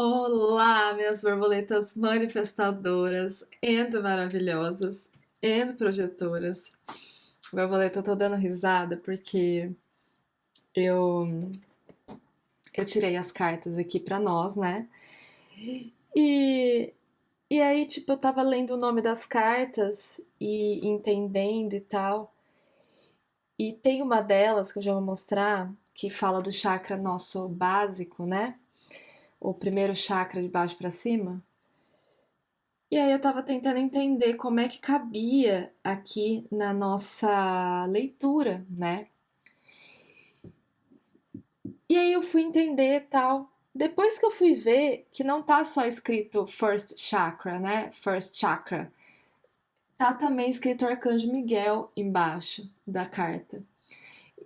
Olá, minhas borboletas manifestadoras e maravilhosas e projetoras. Borboleta, eu tô dando risada porque eu, eu tirei as cartas aqui pra nós, né? E, e aí, tipo, eu tava lendo o nome das cartas e entendendo e tal. E tem uma delas que eu já vou mostrar que fala do chakra nosso básico, né? O primeiro chakra de baixo pra cima. E aí eu tava tentando entender como é que cabia aqui na nossa leitura, né? E aí eu fui entender tal. Depois que eu fui ver que não tá só escrito First Chakra, né? First Chakra. Tá também escrito Arcanjo Miguel embaixo da carta.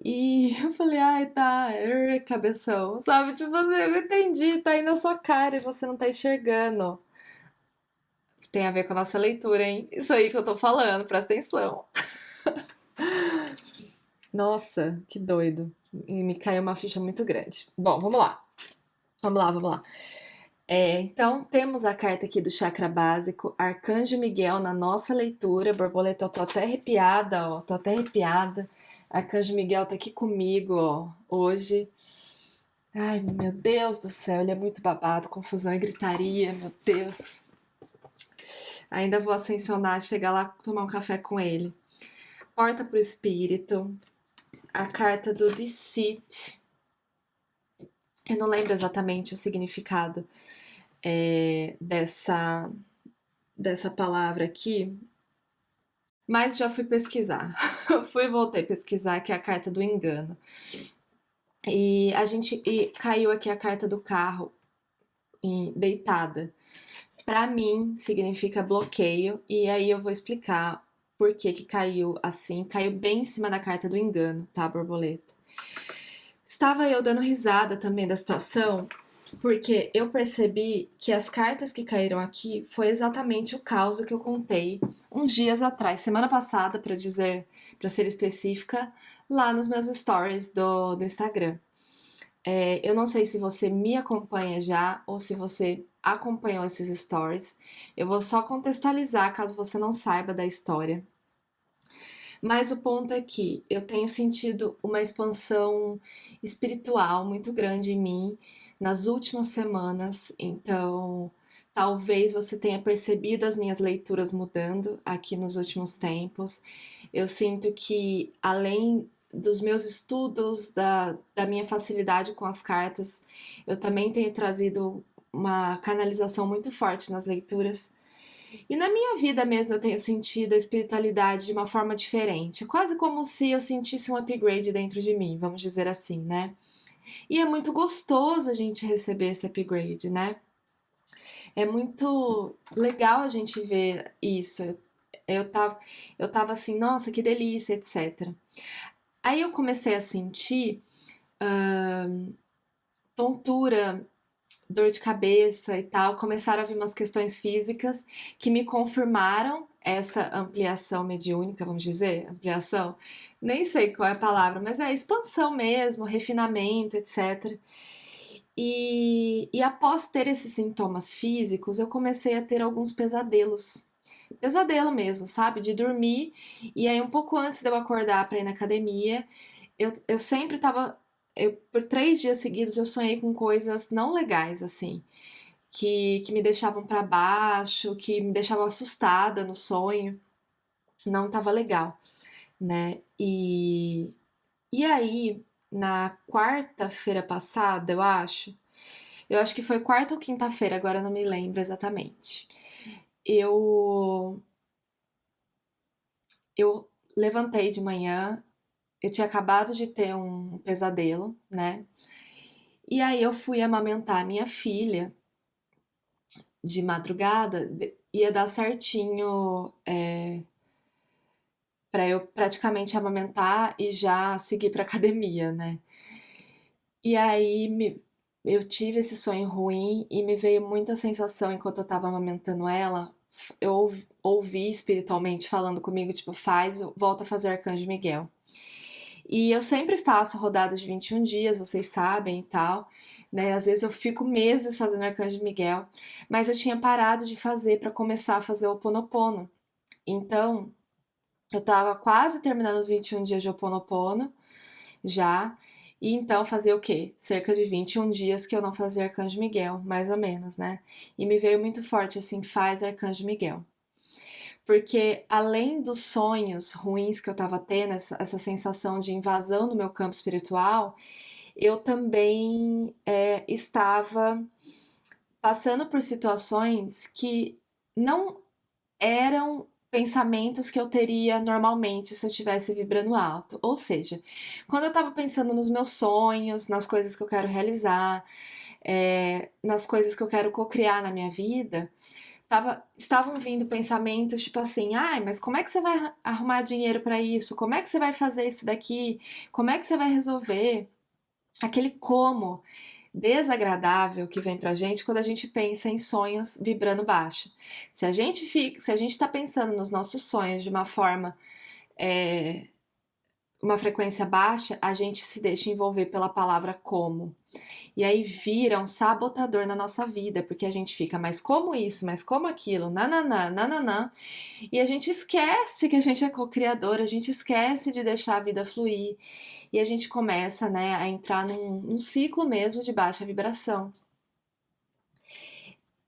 E eu falei, ai, tá, cabeção, sabe? Tipo assim, eu entendi, tá aí na sua cara e você não tá enxergando. Tem a ver com a nossa leitura, hein? Isso aí que eu tô falando, presta atenção. Nossa, que doido. E me caiu uma ficha muito grande. Bom, vamos lá. Vamos lá, vamos lá. Então, temos a carta aqui do chakra básico, Arcanjo Miguel na nossa leitura. Borboleta, eu tô até arrepiada, ó. Tô até arrepiada. Arcanjo Miguel tá aqui comigo, ó, hoje. Ai, meu Deus do céu, ele é muito babado, confusão e gritaria, meu Deus. Ainda vou ascensionar, chegar lá, tomar um café com ele. Porta pro espírito. A carta do Deceit. Eu não lembro exatamente o significado dessa palavra aqui, mas já fui pesquisar. Fui e voltei a pesquisar, que é a carta do engano. E caiu aqui a carta do carro deitada. Para mim, significa bloqueio, e aí eu vou explicar por que que caiu assim. Caiu bem em cima da carta do engano, tá, borboleta? Estava eu dando risada também da situação, porque eu percebi que as cartas que caíram aqui foi exatamente o caos que eu contei uns dias atrás, semana passada, para ser específica, lá nos meus stories do Instagram. Eu não sei se você me acompanha já ou se você acompanhou esses stories. Eu vou só contextualizar caso você não saiba da história. Mas o ponto é que eu tenho sentido uma expansão espiritual muito grande em mim nas últimas semanas, então talvez você tenha percebido as minhas leituras mudando aqui nos últimos tempos. Eu sinto que, além dos meus estudos, da minha facilidade com as cartas, eu também tenho trazido uma canalização muito forte nas leituras. E na minha vida mesmo eu tenho sentido a espiritualidade de uma forma diferente, quase como se eu sentisse um upgrade dentro de mim, vamos dizer assim, né? E é muito gostoso a gente receber esse upgrade, né? É muito legal a gente ver isso. Eu tava, eu tava assim, nossa, que delícia, etc. Aí eu comecei a sentir tontura, dor de cabeça e tal, começaram a vir umas questões físicas que me confirmaram essa ampliação mediúnica, vamos dizer, ampliação, nem sei qual é a palavra, mas é expansão mesmo, refinamento, etc. E após ter esses sintomas físicos, eu comecei a ter alguns pesadelos. Pesadelo mesmo, sabe? De dormir. E aí, um pouco antes de eu acordar para ir na academia, eu sempre tava. Por 3 dias seguidos eu sonhei com coisas não legais, assim, que me deixavam para baixo, que me deixavam assustada no sonho. Não tava legal, né? E aí, na quarta-feira passada, eu acho que foi quarta ou quinta-feira, agora eu não me lembro exatamente. Eu, eu levantei de manhã, eu tinha acabado de ter um pesadelo, né? E aí eu fui amamentar minha filha de madrugada, ia dar certinho para eu praticamente amamentar e já seguir para academia, né? E aí eu tive esse sonho ruim e me veio muita sensação enquanto eu tava amamentando ela. Eu ouvi espiritualmente falando comigo, tipo, volta a fazer Arcanjo Miguel. E eu sempre faço rodadas de 21 dias, vocês sabem e tal. né? Às vezes eu fico meses fazendo Arcanjo Miguel, mas eu tinha parado de fazer para começar a fazer o Ho Oponopono. Então, eu tava quase terminando os 21 dias de Ho Oponopono já. E então fazia o quê? Cerca de 21 dias que eu não fazia Arcanjo Miguel, mais ou menos, né? E me veio muito forte assim, faz Arcanjo Miguel. Porque além dos sonhos ruins que eu tava tendo, essa sensação de invasão no meu campo espiritual, eu também estava passando por situações que não eram pensamentos que eu teria normalmente se eu estivesse vibrando alto. Ou seja, quando eu estava pensando nos meus sonhos, nas coisas que eu quero realizar, nas coisas que eu quero co-criar na minha vida, estavam vindo pensamentos tipo assim, ai, mas como é que você vai arrumar dinheiro para isso? Como é que você vai fazer isso daqui? Como é que você vai resolver? Aquele como desagradável que vem pra gente quando a gente pensa em sonhos vibrando baixo. Se a gente tá pensando nos nossos sonhos de uma forma, é, uma frequência baixa, a gente se deixa envolver pela palavra como. E aí vira um sabotador na nossa vida, porque a gente fica, mas como isso, mas como aquilo, nananã, nananã. E a gente esquece que a gente é co-criador, a gente esquece de deixar a vida fluir. E a gente começa, né, a entrar num ciclo mesmo de baixa vibração.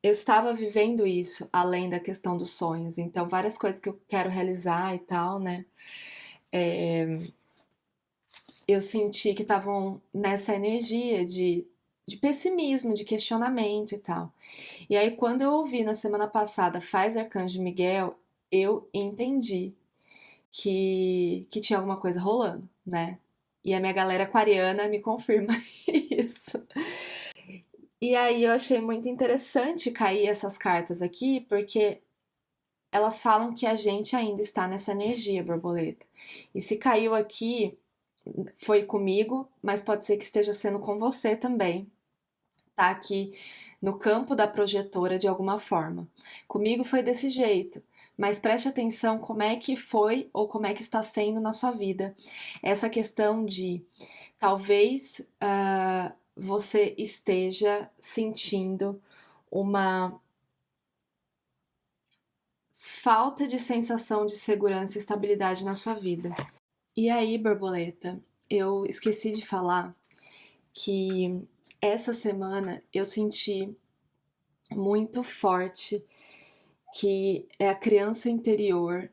Eu estava vivendo isso além da questão dos sonhos, então várias coisas que eu quero realizar e tal, né? Eu senti que estavam nessa energia de pessimismo, de questionamento e tal. E aí, quando eu ouvi na semana passada Faz Arcanjo Miguel, eu entendi que tinha alguma coisa rolando, né? E a minha galera aquariana me confirma isso. E aí eu achei muito interessante cair essas cartas aqui, porque elas falam que a gente ainda está nessa energia, borboleta. E se caiu aqui, foi comigo, mas pode ser que esteja sendo com você também. Tá aqui no campo da projetora de alguma forma. Comigo foi desse jeito, mas preste atenção como é que foi ou como é que está sendo na sua vida essa questão de talvez você esteja sentindo uma falta de sensação de segurança e estabilidade na sua vida. E aí, borboleta, eu esqueci de falar que essa semana eu senti muito forte que é a criança interior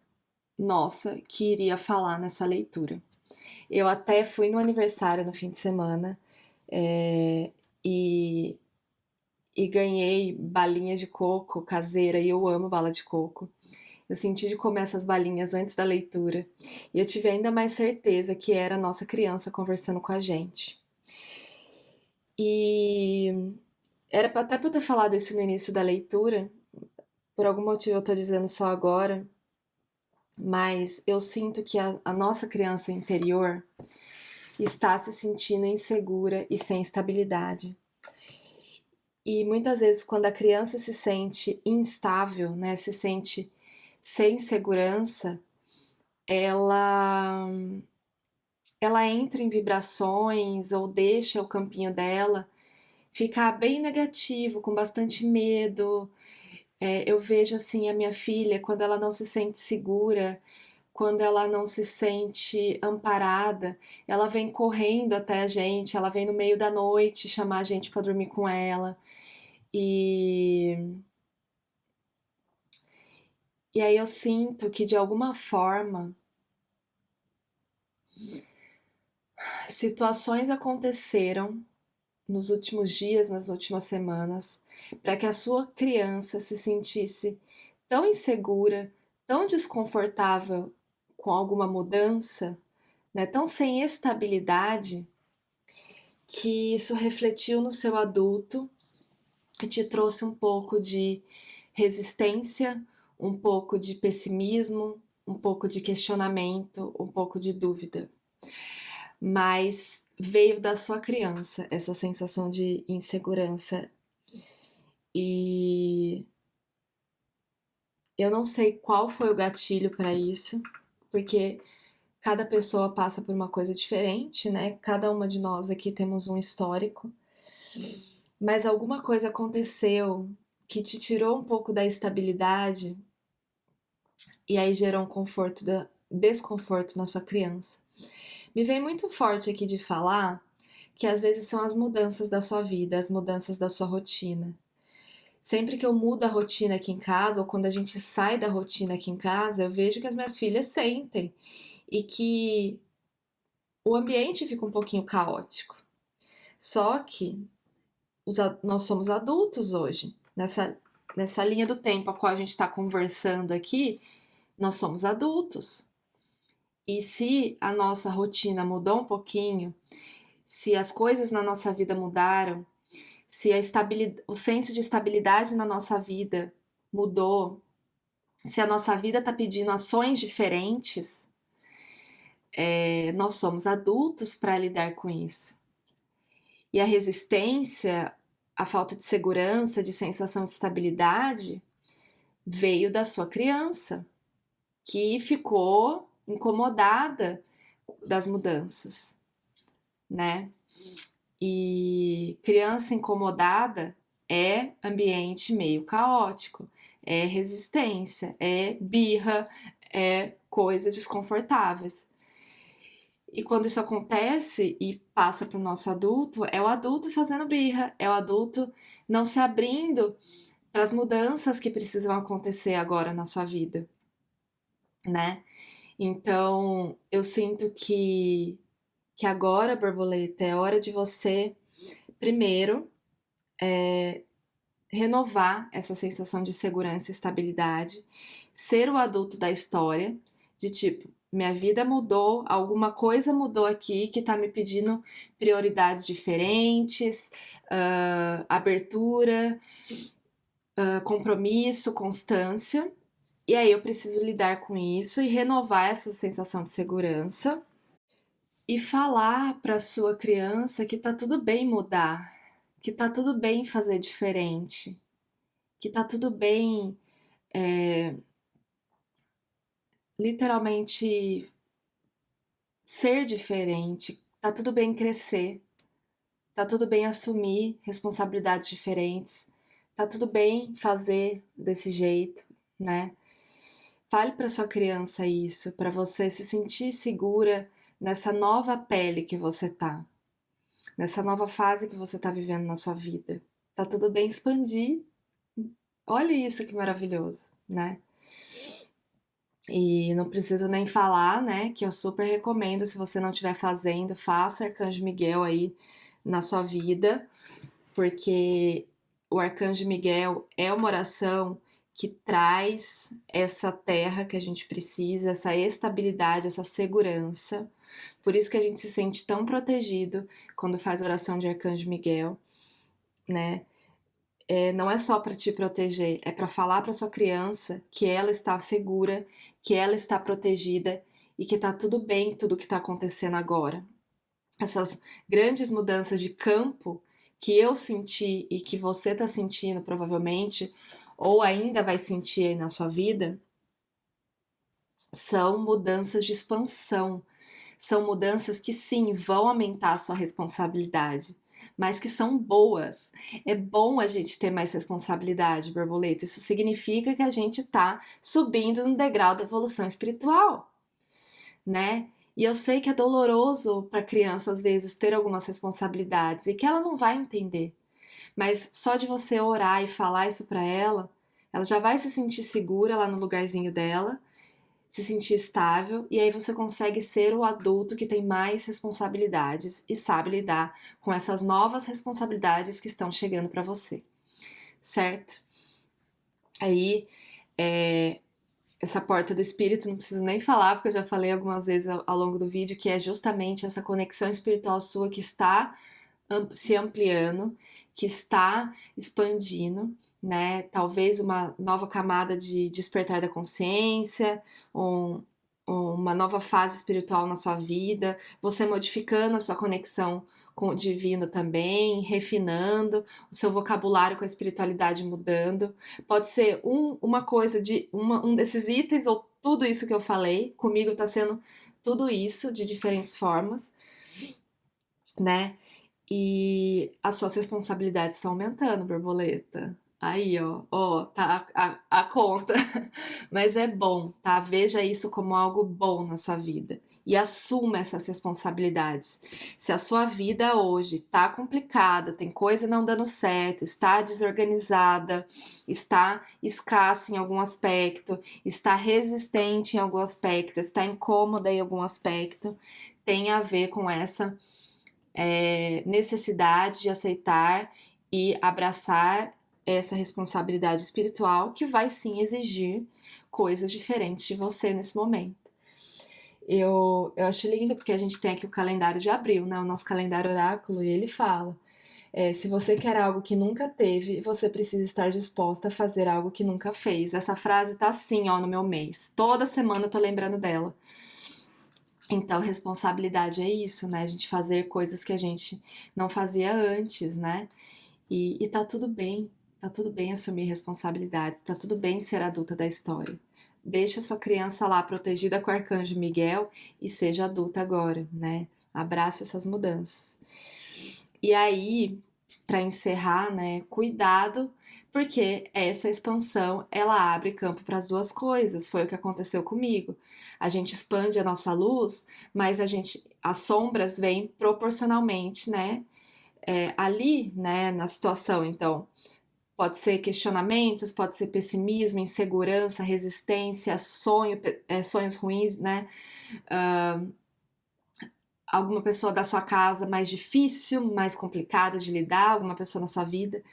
nossa que iria falar nessa leitura. Eu até fui no aniversário no fim de semana é, e, e ganhei balinha de coco caseira e eu amo bala de coco. Eu senti de comer essas balinhas antes da leitura e eu tive ainda mais certeza que era a nossa criança conversando com a gente. E era até pra eu ter falado isso no início da leitura, por algum motivo eu tô dizendo só agora, mas eu sinto que a nossa criança interior está se sentindo insegura e sem estabilidade. E muitas vezes, quando a criança se sente instável, né, se sente sem segurança, ela, ela entra em vibrações ou deixa o campinho dela ficar bem negativo, com bastante medo. Eu vejo assim a minha filha, quando ela não se sente segura, quando ela não se sente amparada, ela vem correndo até a gente, ela vem no meio da noite chamar a gente para dormir com ela. E, e aí eu sinto que de alguma forma situações aconteceram nos últimos dias, nas últimas semanas, para que a sua criança se sentisse tão insegura, tão desconfortável com alguma mudança, né, tão sem estabilidade, que isso refletiu no seu adulto e te trouxe um pouco de resistência, um pouco de pessimismo, um pouco de questionamento, um pouco de dúvida. Mas veio da sua criança essa sensação de insegurança e eu não sei qual foi o gatilho para isso, porque cada pessoa passa por uma coisa diferente, né? Cada uma de nós aqui temos um histórico. mas alguma coisa aconteceu que te tirou um pouco da estabilidade e aí gerou um desconforto na sua criança. Me vem muito forte aqui de falar que às vezes são as mudanças da sua vida, as mudanças da sua rotina. Sempre que eu mudo a rotina aqui em casa, ou quando a gente sai da rotina aqui em casa, eu vejo que as minhas filhas sentem e que o ambiente fica um pouquinho caótico. Só que nós somos adultos hoje. Nessa linha do tempo a qual a gente está conversando aqui, nós somos adultos. E se a nossa rotina mudou um pouquinho, se as coisas na nossa vida mudaram, se o senso de estabilidade na nossa vida mudou, se a nossa vida está pedindo ações diferentes, nós somos adultos para lidar com isso. E a resistência, a falta de segurança, de sensação de estabilidade, veio da sua criança, que ficou incomodada das mudanças, né? E criança incomodada é ambiente meio caótico, é resistência, é birra, é coisas desconfortáveis. E quando isso acontece e passa para o nosso adulto, é o adulto fazendo birra, é o adulto não se abrindo para as mudanças que precisam acontecer agora na sua vida, né? Então, eu sinto que agora, borboleta, é hora de você, primeiro, renovar essa sensação de segurança e estabilidade, ser o adulto da história, de tipo, minha vida mudou, alguma coisa mudou aqui que tá me pedindo prioridades diferentes, abertura, compromisso, constância. E aí eu preciso lidar com isso e renovar essa sensação de segurança e falar para sua criança que tá tudo bem mudar, que tá tudo bem fazer diferente, que tá tudo bem, literalmente ser diferente, tá tudo bem crescer, tá tudo bem assumir responsabilidades diferentes, tá tudo bem fazer desse jeito, né? Fale para sua criança isso, para você se sentir segura nessa nova pele que você tá, nessa nova fase que você tá vivendo na sua vida. Tá tudo bem expandir. Olha isso que maravilhoso, né? E não preciso nem falar, né, que eu super recomendo, se você não estiver fazendo, faça Arcanjo Miguel aí na sua vida, porque o Arcanjo Miguel é uma oração que traz essa terra que a gente precisa, essa estabilidade, essa segurança. Por isso que a gente se sente tão protegido quando faz oração de Arcanjo Miguel, né? Não é só para te proteger, é para falar para sua criança que ela está segura, que ela está protegida e que tá tudo bem tudo que está acontecendo agora. Essas grandes mudanças de campo que eu senti e que você está sentindo provavelmente, ou ainda vai sentir aí na sua vida, são mudanças de expansão. São mudanças que sim vão aumentar a sua responsabilidade, mas que são boas. É bom a gente ter mais responsabilidade, borboleta. Isso significa que a gente tá subindo no degrau da evolução espiritual, né? E eu sei que é doloroso para criança às vezes ter algumas responsabilidades e que ela não vai entender. Mas só de você orar e falar isso para ela já vai se sentir segura lá no lugarzinho dela, se sentir estável, e aí você consegue ser o adulto que tem mais responsabilidades e sabe lidar com essas novas responsabilidades que estão chegando para você, certo? Aí, essa porta do espírito, não preciso nem falar, porque eu já falei algumas vezes ao longo do vídeo, que é justamente essa conexão espiritual sua que está se ampliando, que está expandindo, né? Talvez uma nova camada de despertar da consciência, uma nova fase espiritual na sua vida, você modificando a sua conexão com o divino também, refinando o seu vocabulário com a espiritualidade mudando. Pode ser uma coisa um desses itens ou tudo isso que eu falei. Comigo tá sendo tudo isso de diferentes formas, né? E as suas responsabilidades estão aumentando, borboleta. Aí, ó, tá a conta. Mas é bom, tá? Veja isso como algo bom na sua vida. E assuma essas responsabilidades. Se a sua vida hoje tá complicada, tem coisa não dando certo, está desorganizada, está escassa em algum aspecto, está resistente em algum aspecto, está incômoda em algum aspecto, tem a ver com essa necessidade de aceitar e abraçar essa responsabilidade espiritual que vai sim exigir coisas diferentes de você nesse momento. Eu acho lindo porque a gente tem aqui o calendário de abril, né? O nosso calendário oráculo, e ele fala: se você quer algo que nunca teve, você precisa estar disposta a fazer algo que nunca fez. Essa frase tá assim, ó, no meu mês. Toda semana eu tô lembrando dela. Então, responsabilidade é isso, né? A gente fazer coisas que a gente não fazia antes, né? E tá tudo bem assumir responsabilidades, tá tudo bem ser adulta da história. Deixa sua criança lá protegida com o arcanjo Miguel e seja adulta agora, né? Abraça essas mudanças. E aí, para encerrar, né, cuidado, porque essa expansão, ela abre campo para as duas coisas. Foi o que aconteceu comigo. A gente expande a nossa luz, mas as sombras vêm proporcionalmente, né, ali, né, na situação. Então, pode ser questionamentos, pode ser pessimismo, insegurança, resistência, sonhos ruins, né? Alguma pessoa da sua casa mais difícil, mais complicada de lidar, alguma pessoa na sua vida.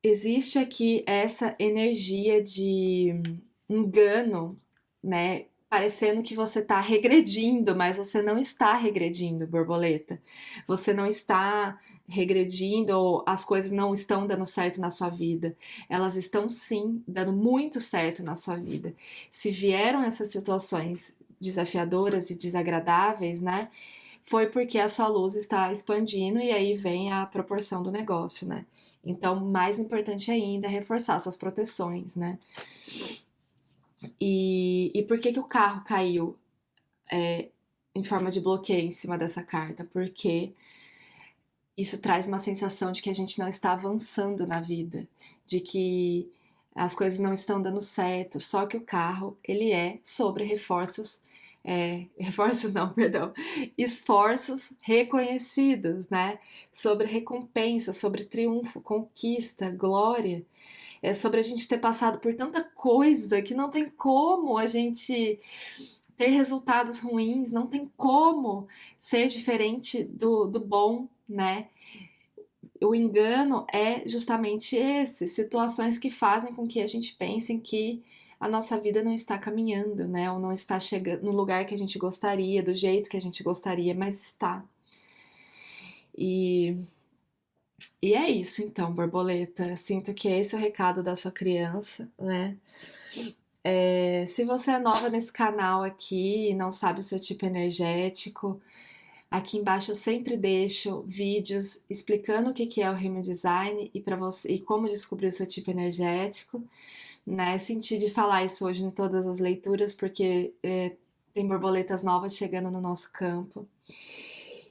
Existe aqui essa energia de engano, né? Parecendo que você está regredindo, mas você não está regredindo, borboleta. Você não está regredindo ou as coisas não estão dando certo na sua vida. Elas estão sim dando muito certo na sua vida. Se vieram essas situações desafiadoras e desagradáveis, né? Foi porque a sua luz está expandindo e aí vem a proporção do negócio, né? Então, mais importante ainda é reforçar suas proteções, né? E por que o carro caiu em forma de bloqueio em cima dessa carta? Porque isso traz uma sensação de que a gente não está avançando na vida, de que as coisas não estão dando certo. Só que o carro, ele é sobre reforços, reforços não, perdão, esforços reconhecidos, né? Sobre recompensa, sobre triunfo, conquista, glória. É sobre a gente ter passado por tanta coisa que não tem como a gente ter resultados ruins, não tem como ser diferente do bom, né? O engano é justamente esse, situações que fazem com que a gente pense que a nossa vida não está caminhando, né? Ou não está chegando no lugar que a gente gostaria, do jeito que a gente gostaria, mas está. E, e é isso então, borboleta. Sinto que esse é o recado da sua criança, né? Se você é nova nesse canal aqui e não sabe o seu tipo energético, aqui embaixo eu sempre deixo vídeos explicando o que é o Human Design e para você e como descobrir o seu tipo energético, né? Senti de falar isso hoje em todas as leituras porque tem borboletas novas chegando no nosso campo.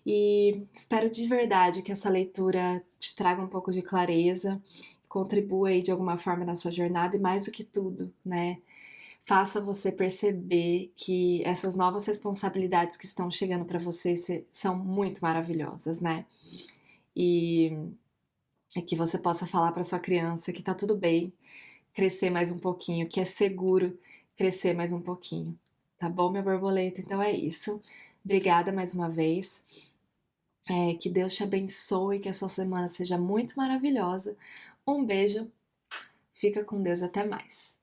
E espero de verdade que essa leitura te traga um pouco de clareza, contribua aí de alguma forma na sua jornada e mais do que tudo, né? Faça você perceber que essas novas responsabilidades que estão chegando para você são muito maravilhosas, né? E que você possa falar para sua criança que tá tudo bem crescer mais um pouquinho, que é seguro crescer mais um pouquinho. Tá bom, minha borboleta? Então é isso. Obrigada mais uma vez. Que Deus te abençoe, que a sua semana seja muito maravilhosa. Um beijo, fica com Deus, até mais.